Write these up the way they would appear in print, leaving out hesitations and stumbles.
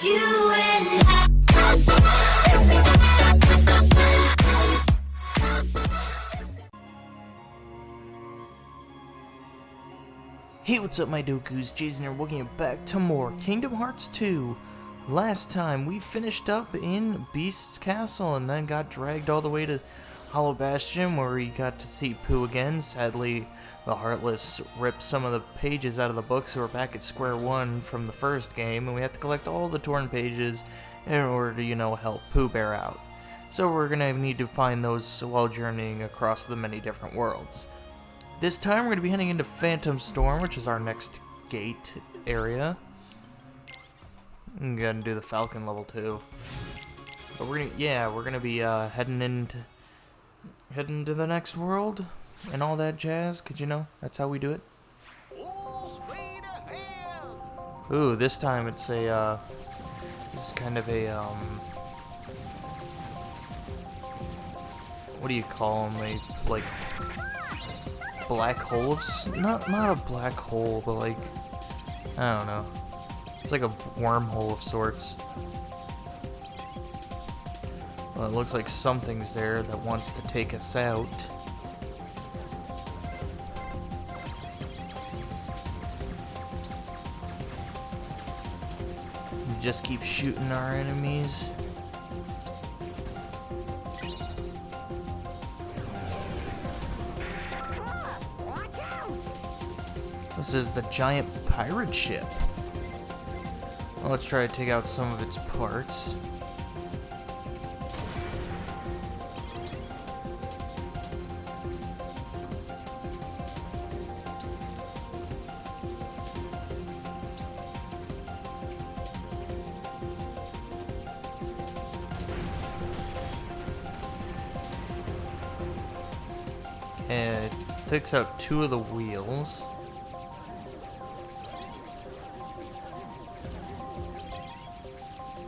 you and I. Hey, what's up my Dokus? Jason here, welcome you back to more Kingdom Hearts 2. Last time we finished up in Beast's Castle and then got dragged all the way to Hollow Bastion where we got to see Pooh again. Sadly, the Heartless ripped some of the pages out of the book, so we're back at square one from the first game, and we have to collect all the torn pages in order to, help Pooh Bear out. So we're gonna need to find those while journeying across the many different worlds. This time we're gonna be heading into Phantom Storm, which is our next gate area. I'm gonna do the Falcon level 2. But we're gonna be heading into the next world and all that jazz, 'cause that's how we do it. Ooh, this time it's a this is kind of a what do you call them? Like black hole of not a black hole, but like I don't know. It's like a wormhole of sorts. Well, it looks like something's there that wants to take us out. We just keep shooting our enemies. This is the giant pirate ship. Well, let's try to take out some of its parts. Okay, it takes out 2 of the wheels.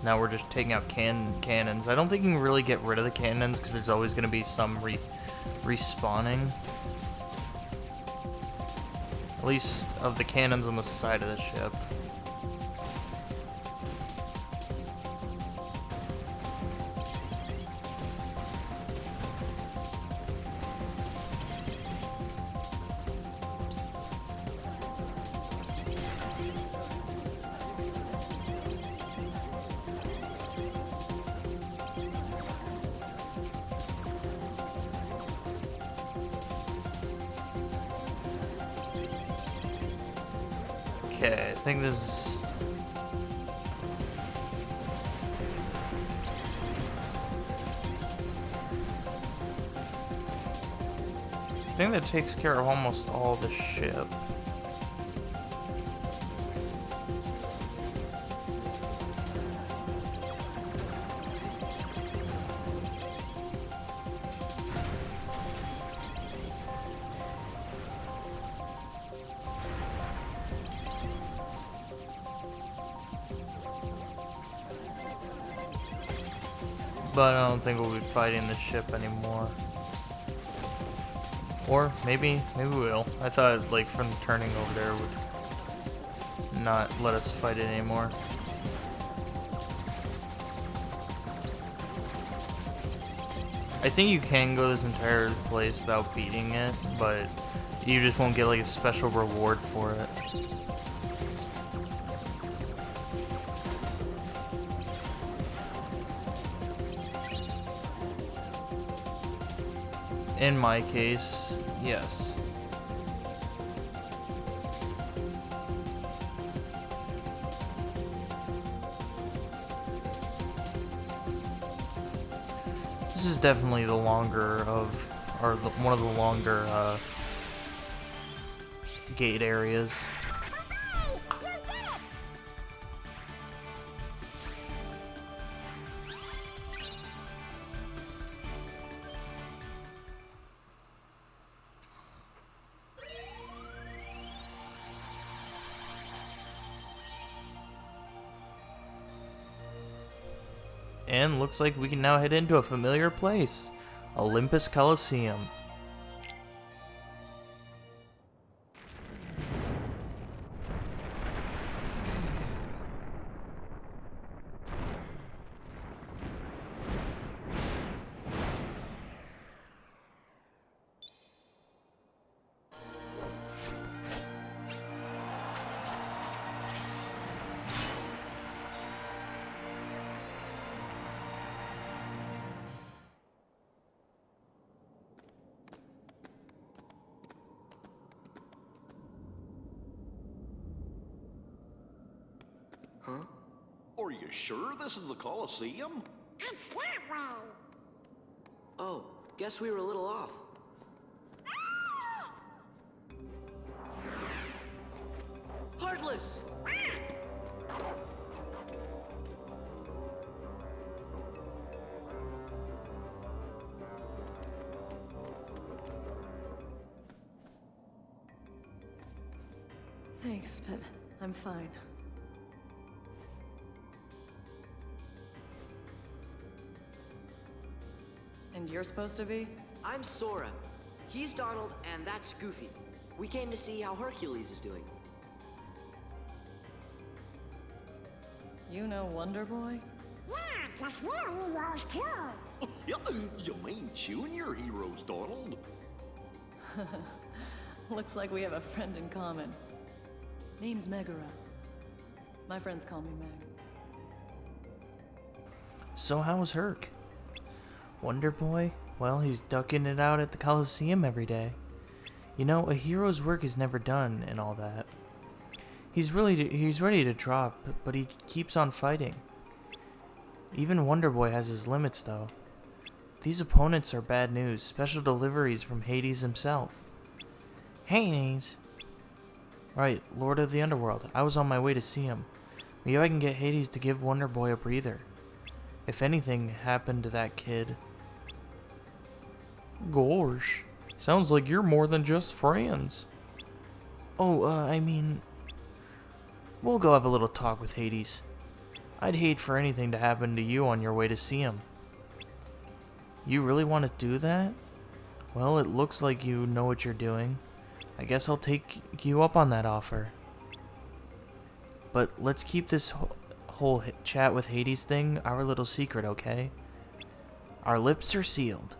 Now we're just taking out cannons. I don't think you can really get rid of the cannons because there's always going to be some respawning. At least of the cannons on the side of the ship. Okay, I think this is... I think that takes care of almost all the ship. But I don't think we'll be fighting the ship anymore. Or maybe we will. I thought like from turning over there would not let us fight it anymore. I think you can go this entire place without beating it, but you just won't get like a special reward for it. In my case, yes. This is definitely the longer of, or one of the longer gate areas. And looks like we can now head into a familiar place, Olympus Coliseum. Are you sure this is the Coliseum? It's that way. Oh, guess we were a little off. Heartless! Thanks, but I'm fine. And you're supposed to be? I'm Sora. He's Donald, and that's Goofy. We came to see how Hercules is doing. You know Wonder Boy? Yeah, 'cause we're heroes too. You mean junior heroes, Donald? Looks like we have a friend in common. Name's Megara. My friends call me Meg. So how was Herc? Wonder Boy? Well, he's ducking it out at the Coliseum every day. You know, a hero's work is never done and all that. He's ready to drop, but he keeps on fighting. Even Wonder Boy has his limits, though. These opponents are bad news, special deliveries from Hades himself. Hades? Right, Lord of the Underworld. I was on my way to see him. Maybe I can get Hades to give Wonder Boy a breather. If anything happened to that kid. Gosh, sounds like you're more than just friends. Oh, I mean, we'll go have a little talk with Hades. I'd hate for anything to happen to you on your way to see him. You really want to do that? Well, it looks like you know what you're doing. I guess I'll take you up on that offer. But let's keep this whole chat with Hades thing our little secret, okay? Our lips are sealed.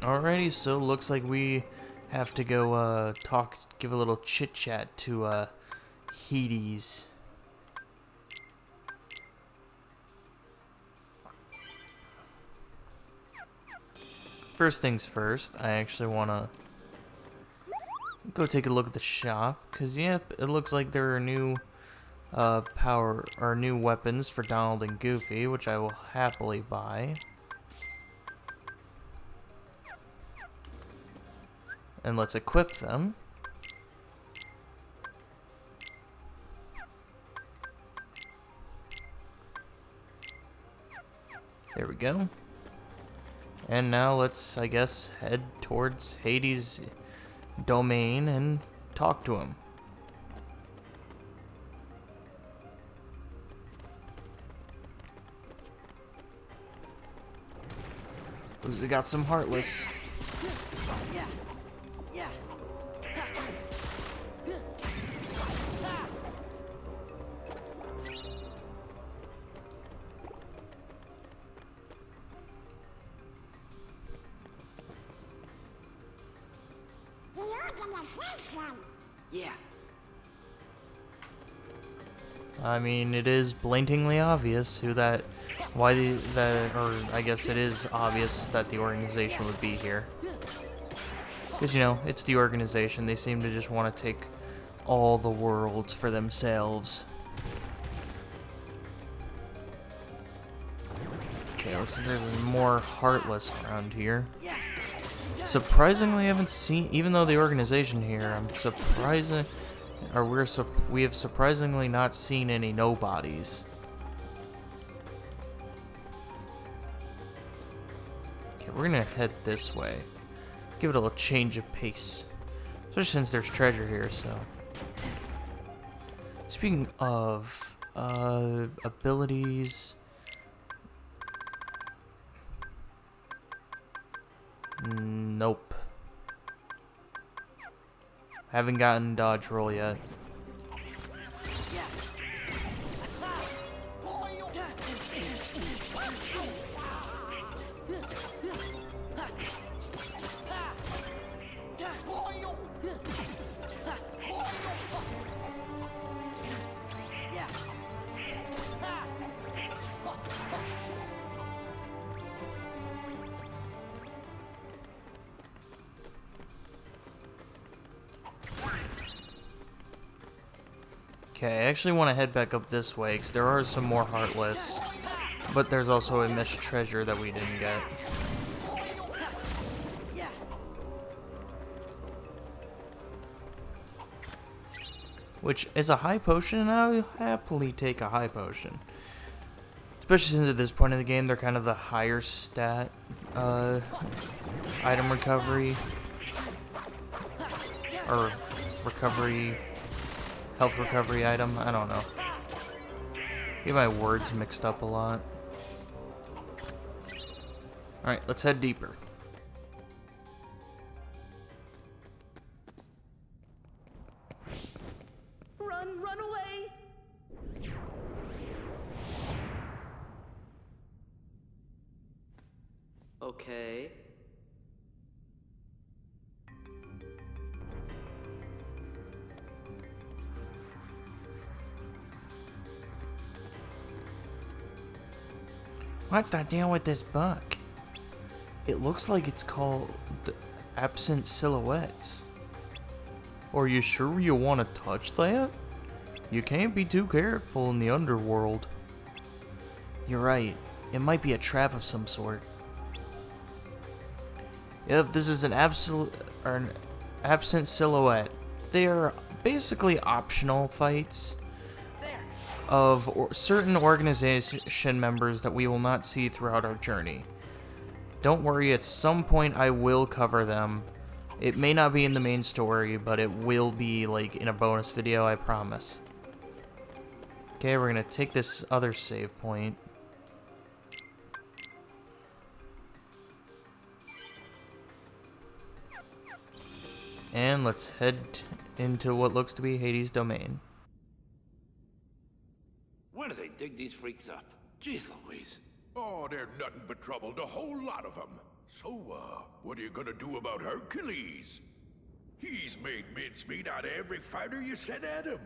Alrighty, so looks like we have to go give a little chit chat to Hades. First things first, I actually want to go take a look at the shop, because yep, it looks like there are new new weapons for Donald and Goofy, which I will happily buy. And let's equip them. There we go. And now let's, I guess, head towards Hades' domain and talk to him. Looks like got some Heartless. Yeah. Yeah. The organization. Yeah. I mean, it is blatantly obvious or I guess it is obvious that the organization would be here. Because, you know, it's the organization. They seem to just want to take all the worlds for themselves. Okay, looks like there's more Heartless around here. Surprisingly, I haven't seen, even though the organization here, we have surprisingly not seen any nobodies. Okay, we're gonna head this way. Give it a little change of pace. Especially since there's treasure here, so. Speaking of, abilities. Nope. Haven't gotten dodge roll yet. Okay, I actually want to head back up this way, because there are some more Heartless. But there's also a missed treasure that we didn't get. Which is a high potion, and I'll happily take a high potion. Especially since at this point in the game, they're kind of the higher stat item recovery. Or recovery, health recovery item, I don't know. Get my words mixed up a lot. Alright, let's head deeper. Run away! Okay. What's the deal with this book? It looks like it's called Absent Silhouettes. Are you sure you want to touch that? You can't be too careful in the underworld. You're right. It might be a trap of some sort. Yep, this is an absent silhouette. They are basically optional fights of certain organization members that we will not see throughout our journey. Don't worry, at some point I will cover them. It may not be in the main story, but it will be like in a bonus video, I promise. Okay, we're gonna take this other save point. And let's head into what looks to be Hades' domain. Where do they dig these freaks up? Jeez Louise. Oh, they're nothing but trouble, the whole lot of them. So, what are you gonna do about Hercules? He's made mincemeat out of every fighter you sent at him.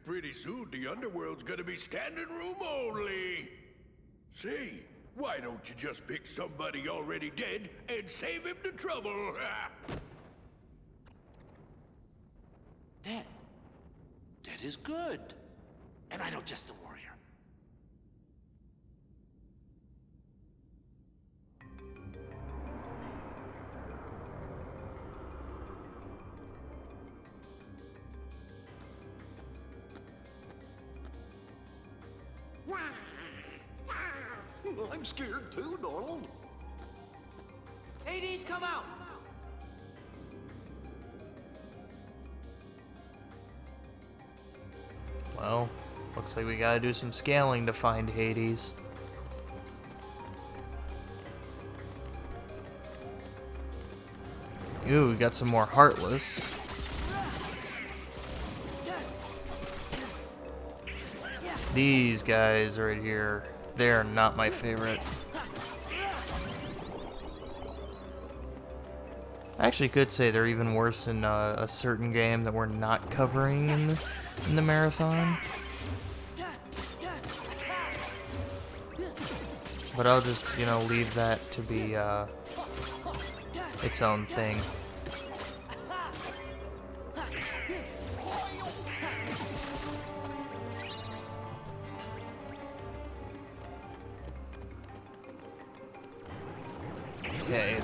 Pretty soon, the underworld's gonna be standing room only. Say, why don't you just pick somebody already dead and save him the trouble? Dead. Dead is good. And I know just the warrior. I'm scared too, Donald. Hades, come out! Well, looks like we gotta do some scaling to find Hades. Ooh, we got some more Heartless. These guys right here, they're not my favorite. I actually could say they're even worse in a certain game that we're not covering in the marathon. But I'll just, you know, leave that to be its own thing. Okay,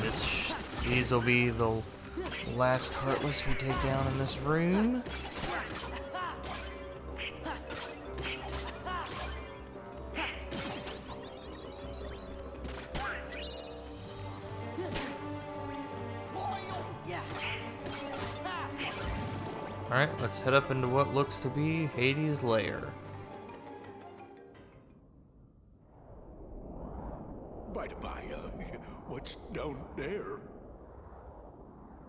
these will be the last Heartless we take down in this room. Alright, let's head up into what looks to be Hades' lair. By the by, what's down there?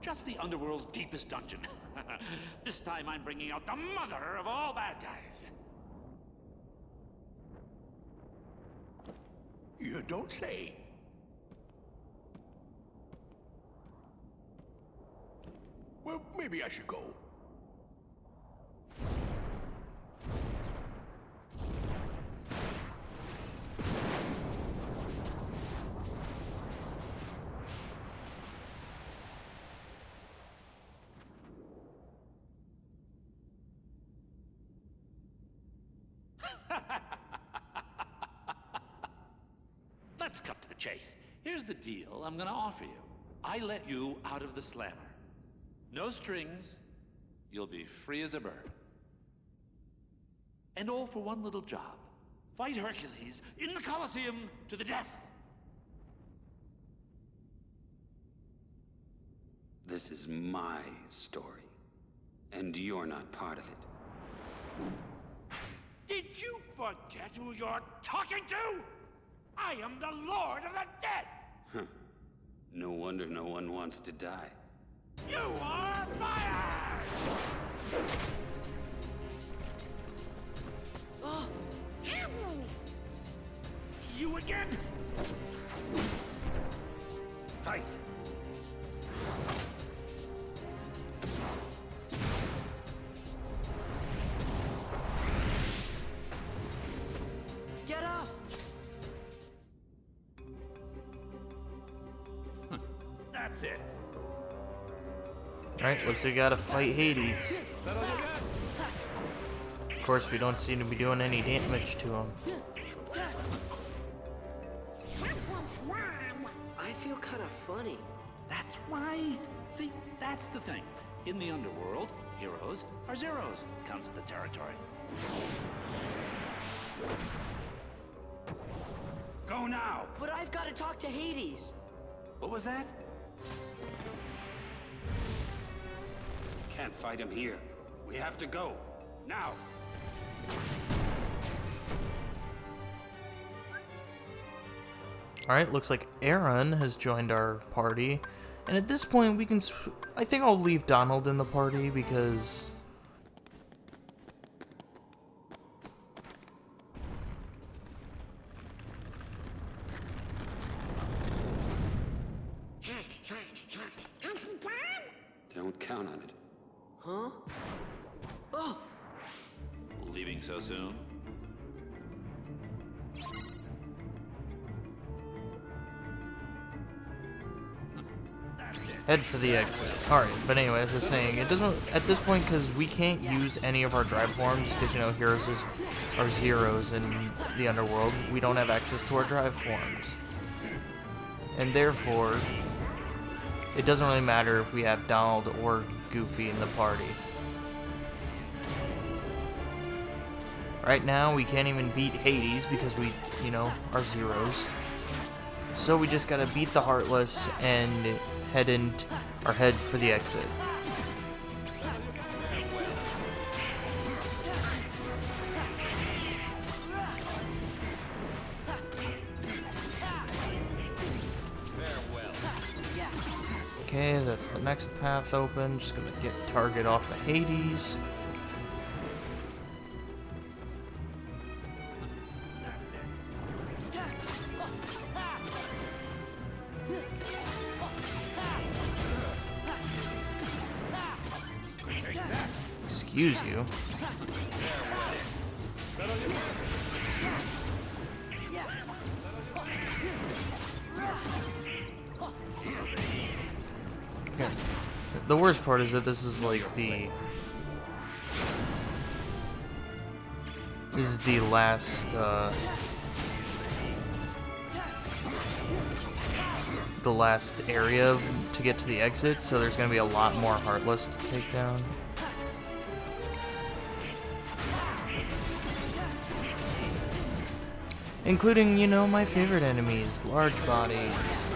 Just the underworld's deepest dungeon. This time I'm bringing out the mother of all bad guys. You don't say. Well, maybe I should go. Chase, here's the deal I'm gonna offer you. I let you out of the slammer. No strings. You'll be free as a bird. And all for one little job. Fight Hercules in the Coliseum to the death. This is my story, and you're not part of it. Did you forget who you're talking to? I am the Lord of the Dead! No wonder no one wants to die. You are fired! Hades! You again? Fight! Get up! That's it. Alright, looks like we gotta fight Hades. Of course, we don't seem to be doing any damage to him. Something's wrong. I feel kind of funny. That's right. See, that's the thing. In the underworld, heroes are zeros. Comes with the territory. Go now! But I've got to talk to Hades. What was that? Can't fight him here. We have to go. Now! Alright, looks like Aaron has joined our party. And at this point, we can... I think I'll leave Donald in the party because... Has he gone? Don't count on it. Huh? Oh! Leaving so soon? Head for the exit. Alright, but anyway, as I was saying, it doesn't, at this point, because we can't use any of our drive forms, because, you know, heroes are zeros in the underworld, we don't have access to our drive forms. And therefore, it doesn't really matter if we have Donald or Goofy in the party. Right now, we can't even beat Hades, because we, you know, are zeros. So we just gotta beat the Heartless and head for the exit. Okay, that's the next path open. Just gonna get target off of Hades. Excuse you. Okay. The worst part is that this is like the last area to get to the exit, so there's gonna be a lot more Heartless to take down. Including, you know, my favorite enemies, large bodies.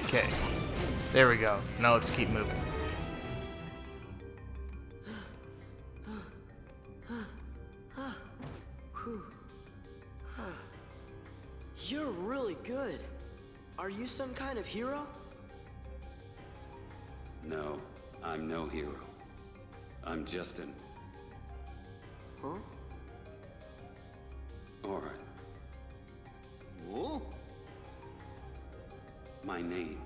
Okay, there we go. Now let's keep moving. You're really good. Are you some kind of hero? No, I'm no hero. I'm just an Huh? Orin. Whoa. My name.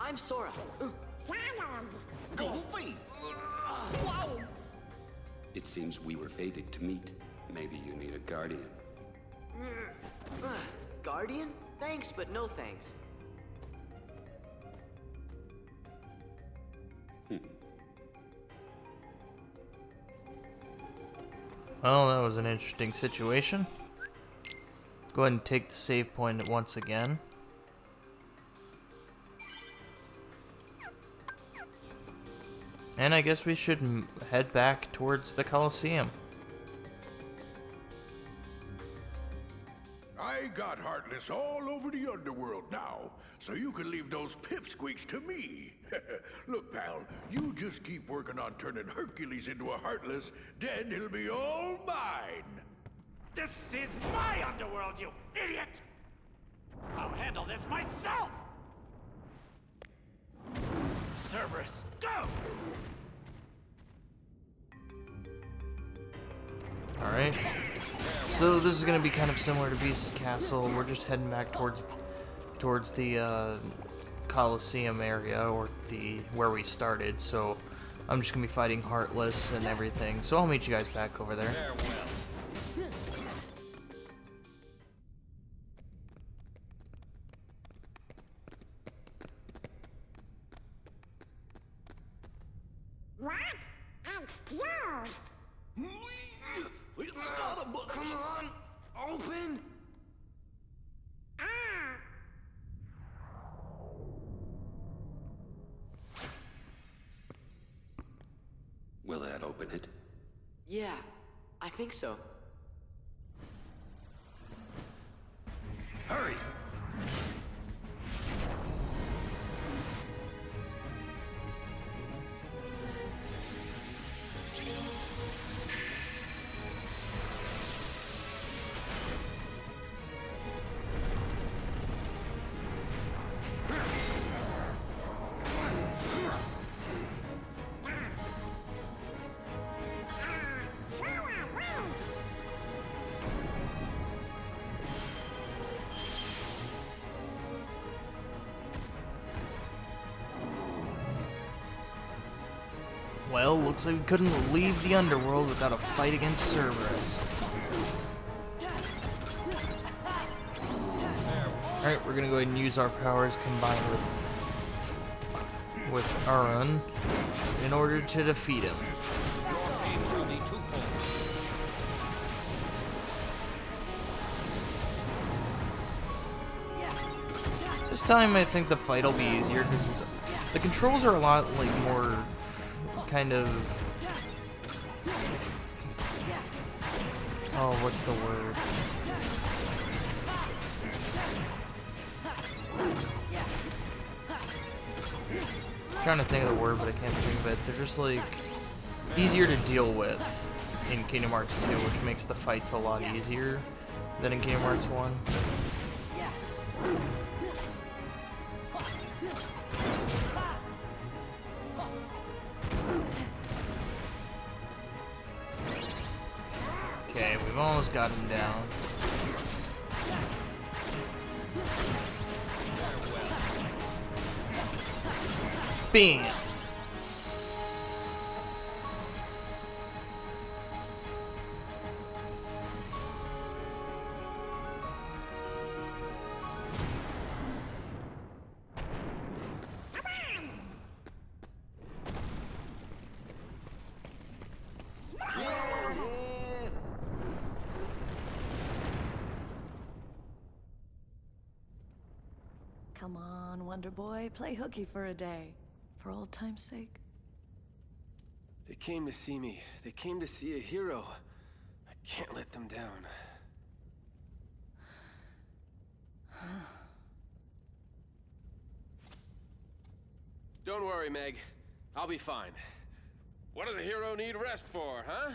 I'm Sora. Donald. Goofy! Whoa! It seems we were fated to meet. Maybe you need a guardian. Guardian? Thanks, but no thanks. Well, that was an interesting situation. Go ahead and take the save point once again. And I guess we should head back towards the Coliseum. I got Heartless all over the underworld now, so you can leave those pipsqueaks to me. Look, pal, you just keep working on turning Hercules into a Heartless, then he'll be all mine. This is my underworld, you idiot! I'll handle this myself! Cerberus, go! Alright. So this is going to be kind of similar to Beast's Castle. We're just heading back towards the Coliseum area, or where we started. So I'm just going to be fighting Heartless and everything. So I'll meet you guys back over there. What? It's closed. It's got a book. Come on, open! Ah. Will that open it? Yeah, I think so. Hurry! Well, looks like we couldn't leave the underworld without a fight against Cerberus. Alright, we're gonna go ahead and use our powers combined with Arun in order to defeat him. This time I think the fight will be easier because the controls are a lot like more kind of, oh, what's the word? I'm trying to think of the word, but I can't think of it. They're just like easier to deal with in Kingdom Hearts 2, which makes the fights a lot easier than in Kingdom Hearts 1. Okay, we've almost got him down. Bam! Come on, Wonder Boy, play hooky for a day. For old time's sake. They came to see me. They came to see a hero. I can't let them down. Don't worry, Meg. I'll be fine. What does a hero need rest for, huh?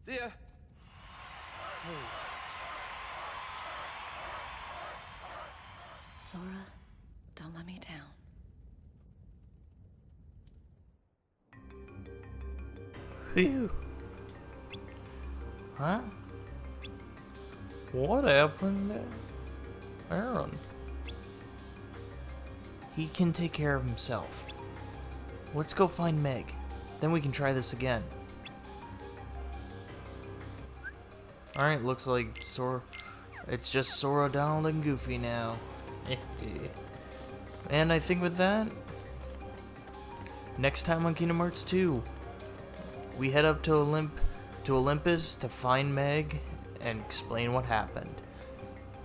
See ya. Sora, don't let me down. Phew. Huh? What happened there? Aaron. He can take care of himself. Let's go find Meg. Then we can try this again. Alright, looks like it's just Sora, Donald, and Goofy now. And I think with that, next time on Kingdom Hearts 2, we head up to Olympus to find Meg and explain what happened.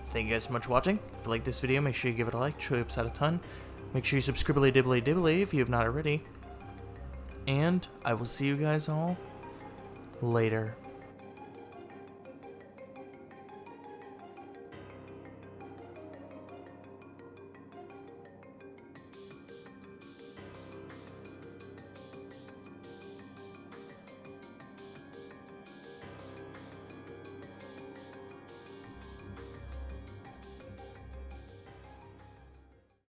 Thank you guys so much for watching. If you like this video, make sure you give it a like. Truly helps out a ton. Make sure you subscribe dibbly if you have not already. And I will see you guys all later.